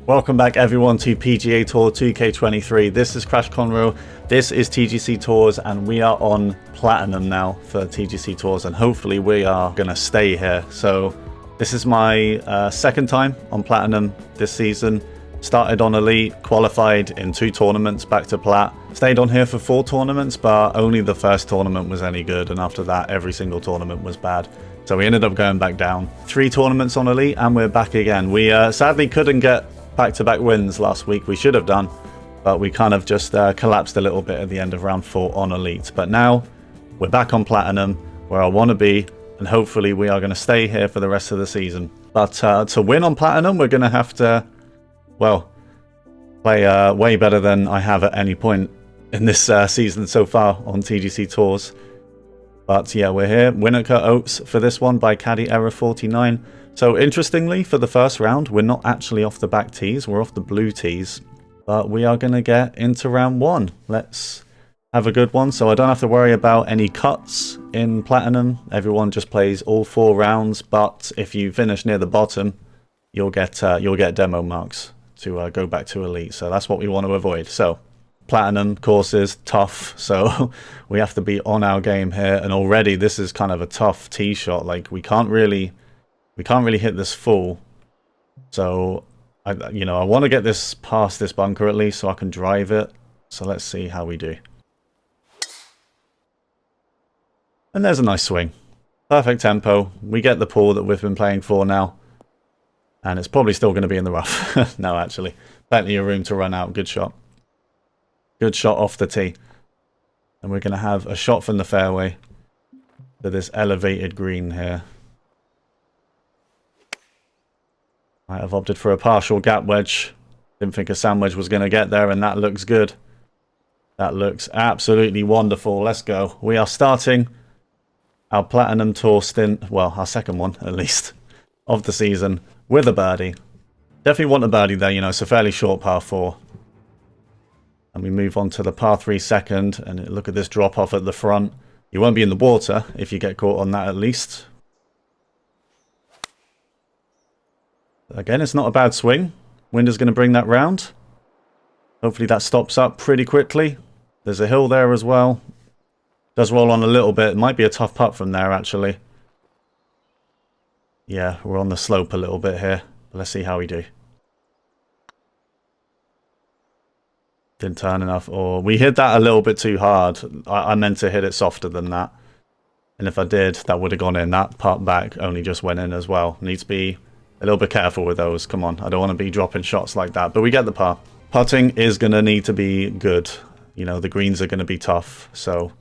Welcome back everyone to PGA Tour 2K23. This is Crash Conroe, this is TGC Tours, and we are on Platinum now for TGC Tours, and hopefully we are going to stay here. So this is my second time on Platinum this season. Started on Elite, qualified in 2 tournaments, back to Plat. Stayed on here for 4 tournaments, but only the first tournament was any good, and after that every single tournament was bad. So we ended up going back down. 3 tournaments on Elite, and we're back again. We sadly couldn't get back-to-back wins last week. We should have done, but we kind of just collapsed a little bit at the end of round 4 on Elite. But now we're back on Platinum, where I want to be, and hopefully we are going to stay here for the rest of the season. But to win on Platinum, we're going to have to, well, play way better than I have at any point in this season so far on TGC Tours. But yeah, we're here. Winnaker Oats for this one by Caddy Error 49. So interestingly, for the first round, we're not actually off the back tees, we're off the blue tees. But we are going to get into round 1. Let's have a good one, so I don't have to worry about any cuts in Platinum. Everyone just plays all 4 rounds, but if you finish near the bottom, you'll get demo marks to go back to Elite. So that's what we want to avoid. So Platinum courses, tough, so we have to be on our game here. And already this is kind of a tough tee shot. Like we can't really hit this full, so I want to get this past this bunker at least so I can drive it. So let's see how we do. And there's a nice swing, perfect tempo. We get the pull that we've been playing for now, and it's probably still going to be in the rough. No, actually, plenty of room to run out. Good shot off the tee, and we're going to have a shot from the fairway to this elevated green here. Might have opted for a partial gap wedge. Didn't think a sand wedge was going to get there, and that looks good. That looks absolutely wonderful. Let's go. We are starting our Platinum Tour stint, well, our second one at least, of the season with a birdie. Definitely want a birdie there, it's a fairly short par 4. And we move on to the par 3 second, and look at this drop off at the front. You won't be in the water if you get caught on that at least. Again, it's not a bad swing. Wind is going to bring that round. Hopefully that stops up pretty quickly. There's a hill there as well. Does roll on a little bit. It might be a tough putt from there, actually. Yeah, we're on the slope a little bit here. But let's see how we do. Didn't turn enough. Or we hit that a little bit too hard. I meant to hit it softer than that. And if I did, that would have gone in. That putt back only just went in as well. Need to be a little bit careful with those. Come on, I don't want to be dropping shots like that. But we get the par. Putting is going to need to be good. The greens are going to be tough. So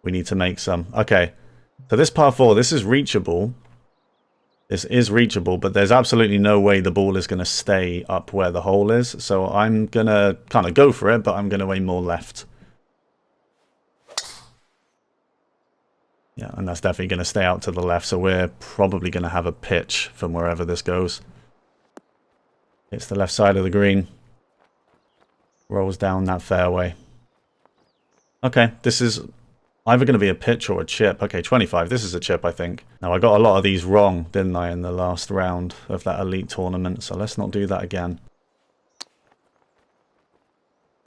we need to make some. Okay, so this par 4, this is reachable. This is reachable, but there's absolutely no way the ball is going to stay up where the hole is. So I'm going to kind of go for it, but I'm going to aim more left. Yeah, and that's definitely going to stay out to the left, so we're probably going to have a pitch from wherever this goes. Hits the left side of the green. Rolls down that fairway. Okay, this is either going to be a pitch or a chip. Okay, 25. This is a chip, I think. Now, I got a lot of these wrong, didn't I, in the last round of that Elite tournament, so let's not do that again.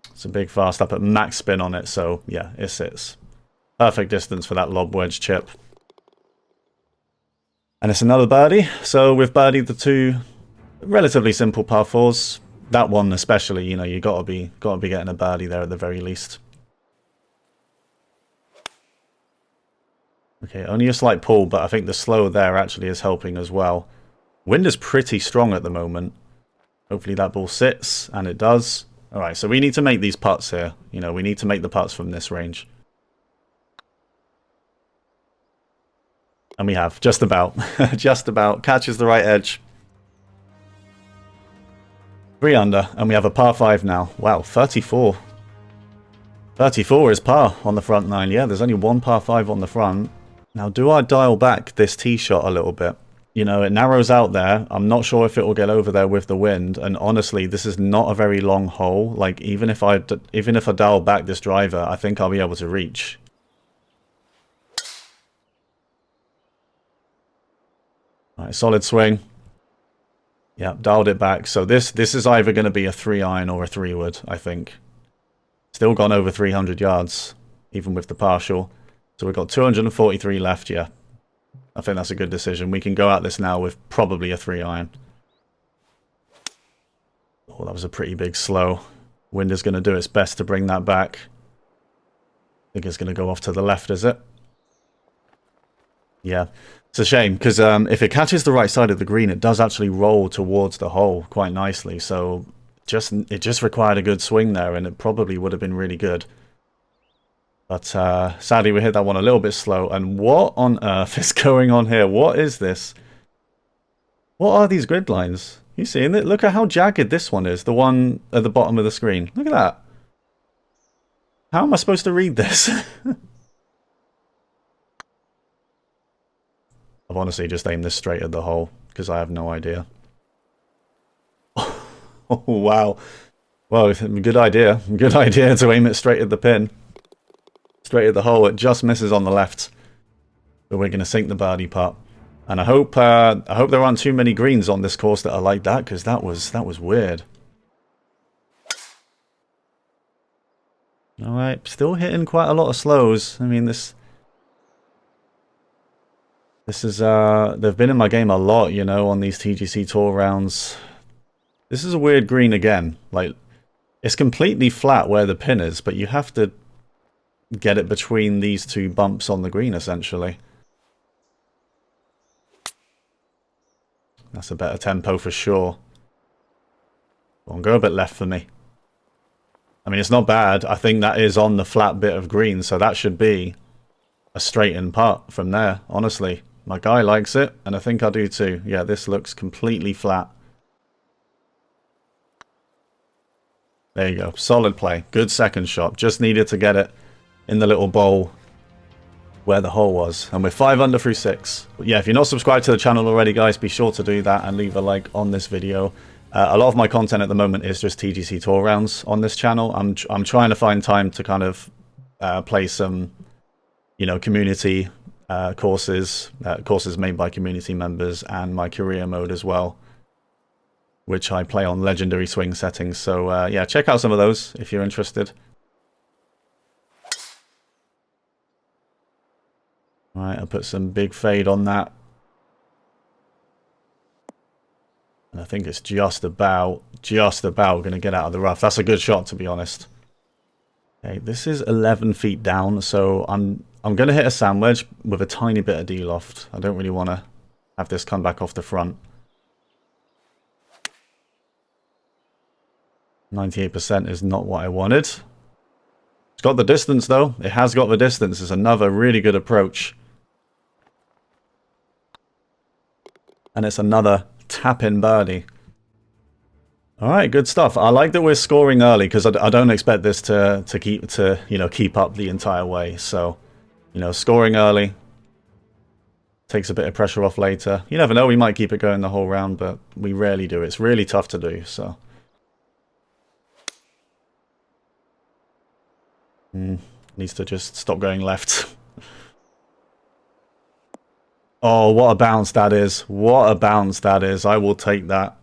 It's a big fast up at max spin on it, so yeah, it sits. Perfect distance for that lob wedge chip. And it's another birdie. So we've birdied the 2 relatively simple par 4s. That one especially, you gotta be getting a birdie there at the very least. Okay, only a slight pull, but I think the slow there actually is helping as well. Wind is pretty strong at the moment. Hopefully that ball sits, and it does. Alright, so we need to make these putts here. We need to make the putts from this range. And we have, just about. Just about. Catches the right edge. 3 under, and we have a par 5 now. Wow, 34. 34 is par on the front 9. Yeah, there's only 1 par 5 on the front. Now, do I dial back this tee shot a little bit? It narrows out there. I'm not sure if it will get over there with the wind. And honestly, this is not a very long hole. Like, even if I dial back this driver, I think I'll be able to reach. Right, solid swing. Yeah, dialed it back. So this is either going to be a 3-iron or a 3-wood, I think. Still gone over 300 yards, even with the partial. So we've got 243 left, yeah. I think that's a good decision. We can go at this now with probably a 3-iron. Oh, that was a pretty big slow. Wind is going to do its best to bring that back. I think it's going to go off to the left, is it? Yeah. It's a shame, because if it catches the right side of the green, it does actually roll towards the hole quite nicely. So it just required a good swing there, and it probably would have been really good. But sadly, we hit that one a little bit slow. And what on earth is going on here? What is this? What are these grid lines? You seeing it? Look at how jagged this one is. The one at the bottom of the screen. Look at that. How am I supposed to read this? I've honestly just aimed this straight at the hole because I have no idea. Oh, wow. Well, good idea. Good idea to aim it straight at the pin. Straight at the hole. It just misses on the left. But we're going to sink the birdie putt. And I hope there aren't too many greens on this course that are like that, because that was weird. All right, still hitting quite a lot of slows. I mean, this is they've been in my game a lot, you know, on these TGC Tour rounds. This is a weird green again. Like, it's completely flat where the pin is, but you have to get it between these two bumps on the green, essentially. That's a better tempo for sure. Go on, go a bit left for me. I mean, it's not bad. I think that is on the flat bit of green, so that should be a straight-in putt from there, honestly. My guy likes it, and I think I do too. Yeah, this looks completely flat. There you go. Solid play. Good second shot. Just needed to get it in the little bowl where the hole was. And we're 5 under through 6. But yeah, if you're not subscribed to the channel already, guys, be sure to do that and leave a like on this video. A lot of my content at the moment is just TGC Tour rounds on this channel. I'm trying to find time to kind of play some, you know, community courses made by community members, and my career mode as well, which I play on legendary swing settings. So yeah, check out some of those if you're interested. All right, I'll put some big fade on that. And I think it's just about going to get out of the rough. That's a good shot, to be honest. Okay, this is 11 feet down, so I'm going to hit a sand wedge with a tiny bit of D-loft. I don't really want to have this come back off the front. 98% is not what I wanted. It's got the distance, though. It has got the distance. It's another really good approach. And it's another tap-in birdie. All right, good stuff. I like that we're scoring early, because I don't expect this to keep up the entire way. So, you know, scoring early takes a bit of pressure off later. You never know, we might keep it going the whole round, but we rarely do. It's really tough to do. So, needs to just stop going left. Oh, what a bounce that is. What a bounce that is. I will take that.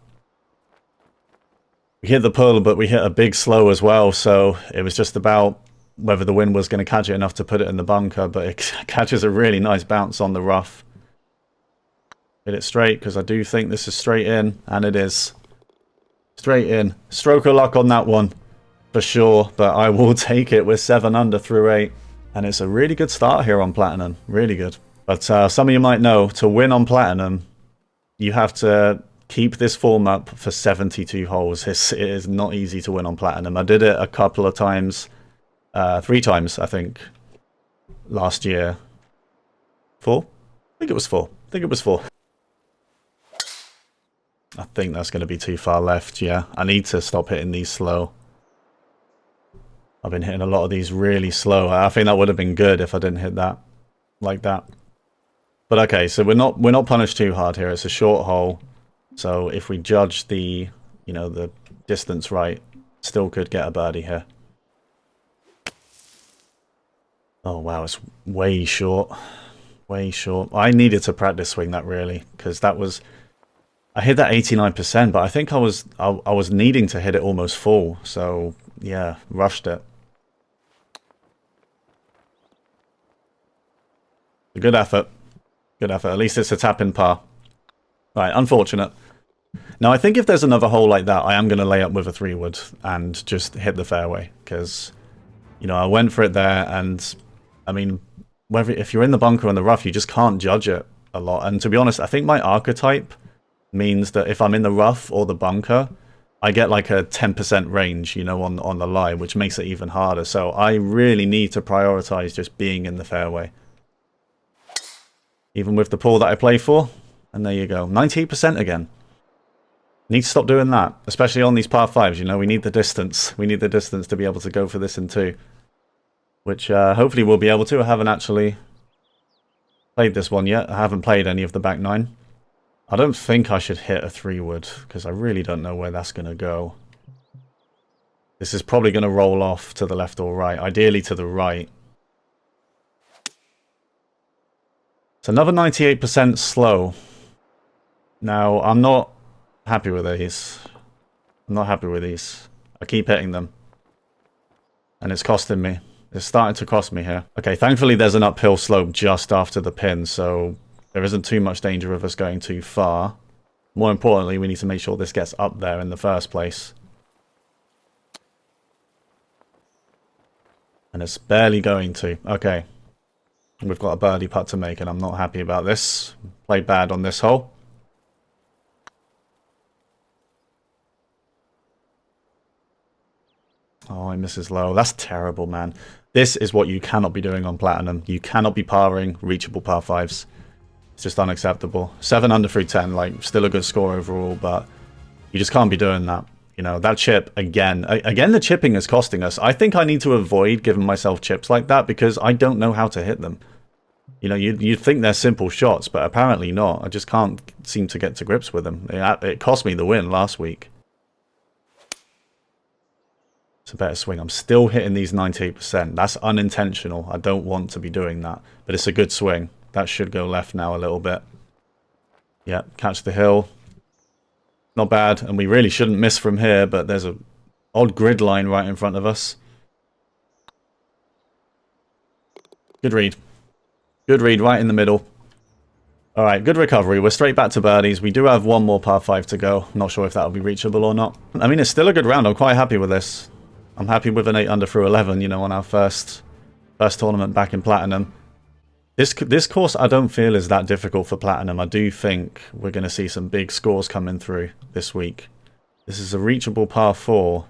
We hit the pull, but we hit a big slow as well, so it was just about whether the wind was going to catch it enough to put it in the bunker, but it catches a really nice bounce on the rough. Hit it straight, because I do think this is straight in, and it is. Straight in. Stroke of luck on that one, for sure, but I will take it with 7 under through 8. And it's a really good start here on Platinum. Really good. But some of you might know, to win on Platinum, you have to keep this form up for 72 holes. It is not easy to win on Platinum. I did it a couple of times, 3 times, I think, last year. 4? I think it was 4. I think it was 4. I think that's going to be too far left, yeah. I need to stop hitting these slow. I've been hitting a lot of these really slow. I think that would have been good if I didn't hit that like that. But okay, so we're not punished too hard here. It's a short hole. So if we judge the, you know, the distance right, still could get a birdie here. Oh wow, it's way short. Way short. I needed to practice swing that really, because that was, I hit that 89%, but I think I was needing to hit it almost full. So yeah, rushed it. A good effort. Good effort. At least it's a tap in par. Right, unfortunate. Now, I think if there's another hole like that, I am going to lay up with a 3-wood and just hit the fairway. Because, you know, I went for it there, and, I mean, if you're in the bunker or in the rough, you just can't judge it a lot. And to be honest, I think my archetype means that if I'm in the rough or the bunker, I get like a 10% range, you know, on the lie, which makes it even harder. So I really need to prioritize just being in the fairway. Even with the pool that I play for. And there you go. 98% again. Need to stop doing that. Especially on these par 5s, you know. We need the distance. We need the distance to be able to go for this in 2. Which hopefully we'll be able to. I haven't actually played this one yet. I haven't played any of the back 9. I don't think I should hit a 3-wood. Because I really don't know where that's going to go. This is probably going to roll off to the left or right. Ideally to the right. It's another 98% slow. Now, I'm not happy with these. I'm not happy with these. I keep hitting them. And it's costing me. It's starting to cost me here. Okay, thankfully there's an uphill slope just after the pin, so there isn't too much danger of us going too far. More importantly, we need to make sure this gets up there in the first place. And it's barely going to. Okay. We've got a birdie putt to make, and I'm not happy about this. Played bad on this hole. Oh, he misses low. That's terrible, man. This is what you cannot be doing on Platinum. You cannot be parring reachable par 5s. It's just unacceptable. 7 under through 10, like, still a good score overall, but you just can't be doing that. You know, that chip, again, the chipping is costing us. I think I need to avoid giving myself chips like that because I don't know how to hit them. You know, you'd think they're simple shots, but apparently not. I just can't seem to get to grips with them. It cost me the win last week. It's a better swing. I'm still hitting these 98%. That's unintentional. I don't want to be doing that. But it's a good swing. That should go left now a little bit. Yeah, catch the hill. Not bad, and we really shouldn't miss from here, but there's a odd grid line right in front of us. Good read. Good read right in the middle. Alright, good recovery. We're straight back to birdies. We do have one more par 5 to go. Not sure if that'll be reachable or not. I mean, it's still a good round. I'm quite happy with this. I'm happy with an 8 under through 11, you know, on our first tournament back in Platinum. This course I don't feel is that difficult for Platinum. I do think we're going to see some big scores coming through this week. This is a reachable par 4.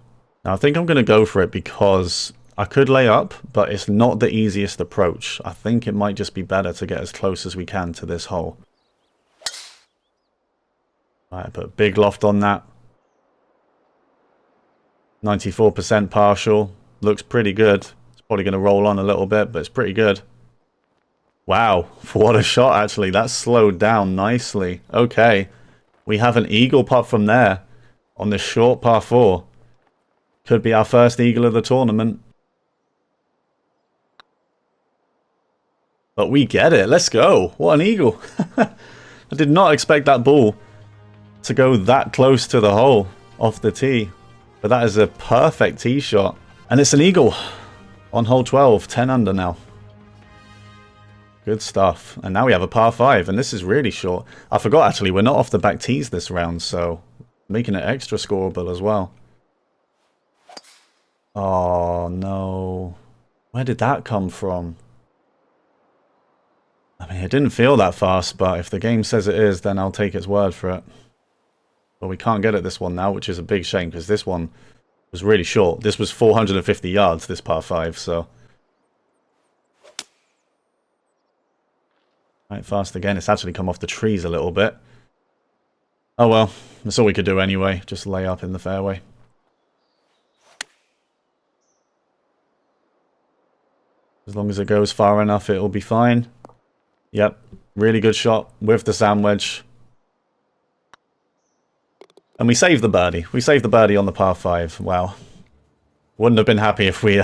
Now I think I'm going to go for it because I could lay up, but it's not the easiest approach. I think it might just be better to get as close as we can to this hole. Alright, put a big loft on that. 94% partial. Looks pretty good. It's probably going to roll on a little bit, but it's pretty good. Wow, what a shot actually. That slowed down nicely. Okay, we have an eagle putt from there on this short par 4. Could be our first eagle of the tournament. But we get it. Let's go. What an eagle. I did not expect that ball to go that close to the hole off the tee. But that is a perfect tee shot. And it's an eagle on hole 12. 10 under now. Good stuff. And now we have a par 5. And this is really short. I forgot actually. We're not off the back tees this round. So making it extra scoreable as well. Oh no. Where did that come from? I mean, it didn't feel that fast, but if the game says it is, then I'll take its word for it. But we can't get at this one now, which is a big shame, because this one was really short. This was 450 yards, this par 5, so... Right, fast again. It's actually come off the trees a little bit. Oh well, that's all we could do anyway. Just lay up in the fairway. As long as it goes far enough, it'll be fine. Yep, really good shot with the sand wedge. And we saved the birdie. We saved the birdie on the par 5. Wow. Wouldn't have been happy if we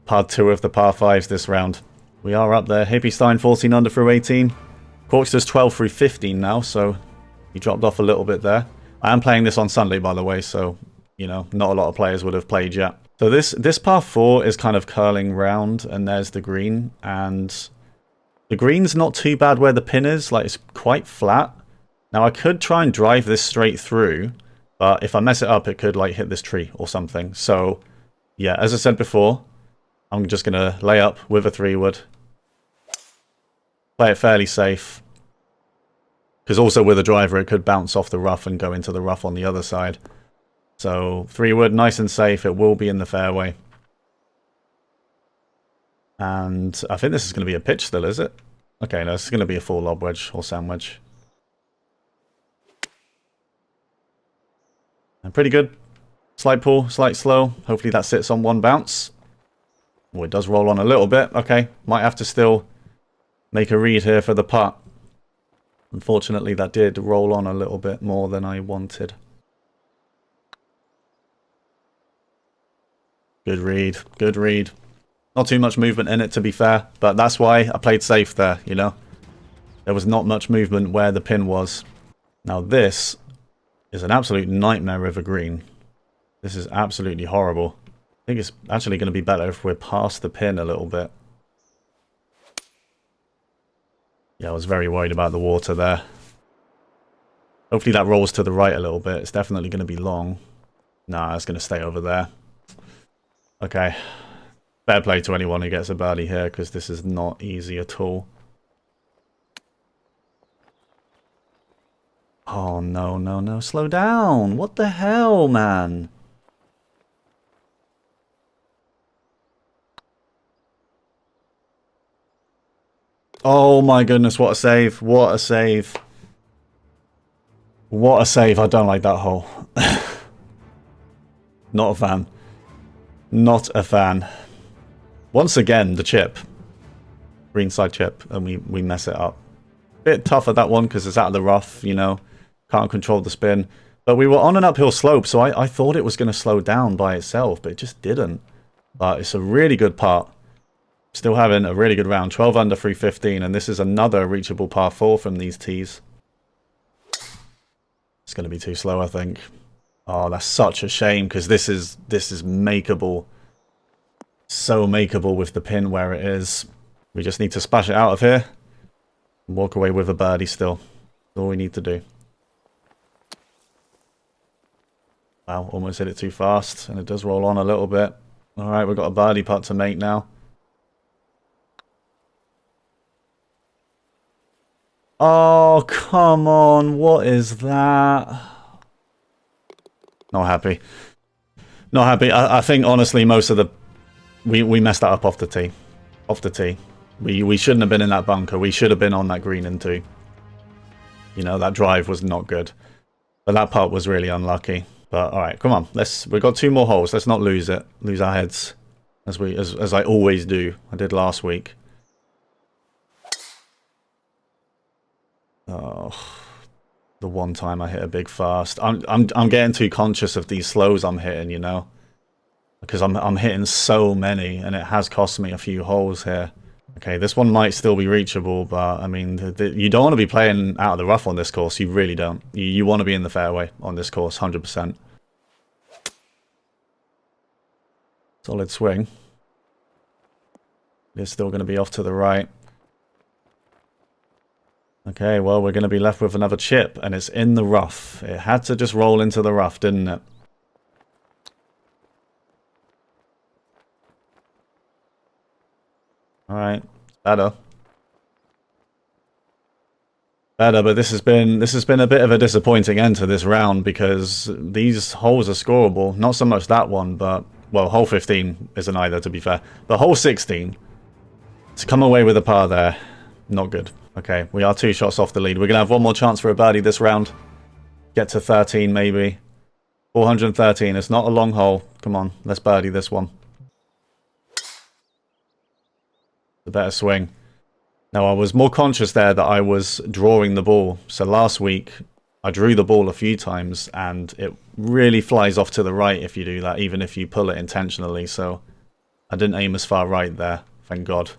parred 2 of the par 5s this round. We are up there. Hippie Stein 14 under through 18. Corkster's 12 through 15 now, so He dropped off a little bit there. I am playing this on Sunday, by the way, so, you know, not a lot of players would have played yet. So this par 4 is kind of curling round, and there's the green, and the green's not too bad where the pin is. Like, it's quite flat. Now, I could try and drive this straight through, but if I mess it up, it could, like, hit this tree or something. So, yeah, as I said before, I'm just going to lay up with a 3-wood. Play it fairly safe. Because also with a driver, it could bounce off the rough and go into the rough on the other side. So 3-wood, nice and safe. It will be in the fairway. And I think this is going to be a pitch still, is it? Okay, no, this is going to be a full lob wedge or sand wedge. And pretty good. Slight pull, slight slow. Hopefully that sits on one bounce. Oh, it does roll on a little bit. Okay, might have to still make a read here for the putt. Unfortunately, that did roll on a little bit more than I wanted. Good read. Good read. Not too much movement in it, to be fair. But that's why I played safe there, you know. There was not much movement where the pin was. Now this is an absolute nightmare river green. This is absolutely horrible. I think it's actually going to be better if we're past the pin a little bit. Yeah, I was very worried about the water there. Hopefully that rolls to the right a little bit. It's definitely going to be long. Nah, it's going to stay over there. Okay. Fair play to anyone who gets a birdie here, because this is not easy at all. Oh, no, no, no. Slow down. What the hell, man? Oh my goodness, what a save. What a save. What a save. I don't like that hole. Not a fan. Not a fan. Once again, the chip. Greenside chip, and we mess it up. Bit tougher that one because it's out of the rough, you know. Can't control the spin. But we were on an uphill slope, so I thought it was going to slow down by itself, but it just didn't. But it's a really good putt. Still having a really good round. 12 under 315, and this is another reachable par 4 from these tees. It's going to be too slow, I think. Oh, that's such a shame, because this is makeable. So makeable with the pin where it is. We just need to splash it out of here. And walk away with a birdie still. That's all we need to do. Wow, almost hit it too fast, and it does roll on a little bit. Alright, we've got a birdie putt to make now. Oh, come on. What is that? Not happy. Not happy. I think, honestly, most of the... We messed that up off the tee. Off the tee. We shouldn't have been in that bunker. We should have been on that green in 2. You know, that drive was not good. But that putt was really unlucky. But, alright, come on. We've got 2 more holes. Let's not lose it. Lose our heads. As I always do. I did last week. Oh, the one time I hit a big fast. I'm getting too conscious of these slows I'm hitting, you know, because I'm hitting so many, and it has cost me a few holes here. Okay, this one might still be reachable, but I mean, you don't want to be playing out of the rough on this course. You really don't. You want to be in the fairway on this course, 100%. Solid swing. It's still going to be off to the right. Okay, well, we're going to be left with another chip, and it's in the rough. It had to just roll into the rough, didn't it? Alright, better. Better, but this has been a bit of a disappointing end to this round, because these holes are scoreable. Not so much that one, but, well, hole 15 isn't either, to be fair. But hole 16, to come away with a par there, not good. Okay, we are 2 shots off the lead. We're going to have one more chance for a birdie this round. Get to 13, maybe. 413. It's not a long hole. Come on, let's birdie this one. The better swing. Now, I was more conscious there that I was drawing the ball. So last week, I drew the ball a few times, and it really flies off to the right if you do that, even if you pull it intentionally. So I didn't aim as far right there, thank God.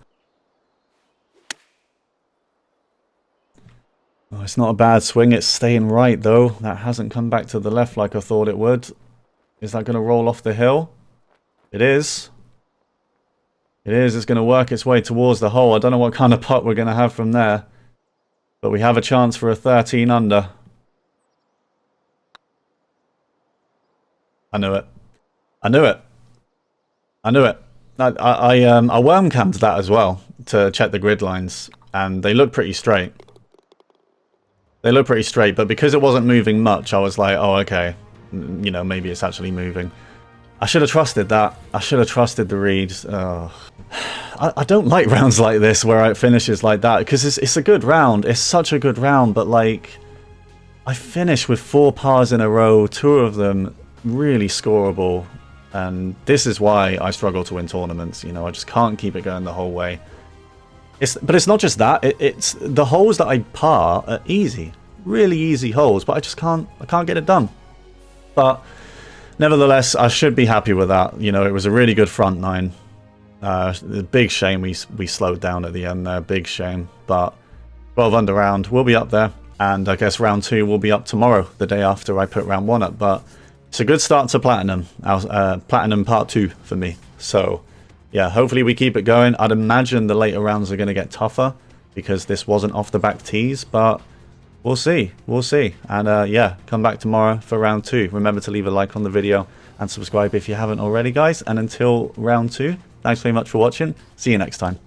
Oh, it's not a bad swing. It's staying right, though. That hasn't come back to the left like I thought it would. Is that going to roll off the hill? It is. It is. It's going to work its way towards the hole. I don't know what kind of putt we're going to have from there. But we have a chance for a 13 under. I knew it. I knew it. I knew it. I worm camped that as well to check the grid lines. And they look pretty straight. They look pretty straight. But because it wasn't moving much, I was like, oh, okay. You know, maybe it's actually moving. I should have trusted that. I should have trusted the reads. Oh. I don't like rounds like this where it finishes like that, because it's a good round. It's such a good round, but like, I finished with 4 pars in a row, 2 of them really scoreable, and this is why I struggle to win tournaments. You know, I just can't keep it going the whole way. But it's not just that. It's the holes that I par are easy, really easy holes, but I just can't get it done. But nevertheless, I should be happy with that. You know, it was a really good front 9. Big shame we slowed down at the end there. Big shame. But 12 under round, we'll be up there. And I guess round 2 will be up tomorrow, the day after I put round 1 up. But it's a good start to Platinum. Platinum part 2 for me. So, yeah, hopefully we keep it going. I'd imagine the later rounds are going to get tougher because this wasn't off the back tees. But we'll see. We'll see. And yeah, come back tomorrow for round 2. Remember to leave a like on the video and subscribe if you haven't already, guys. And until round 2, thanks very much for watching. See you next time.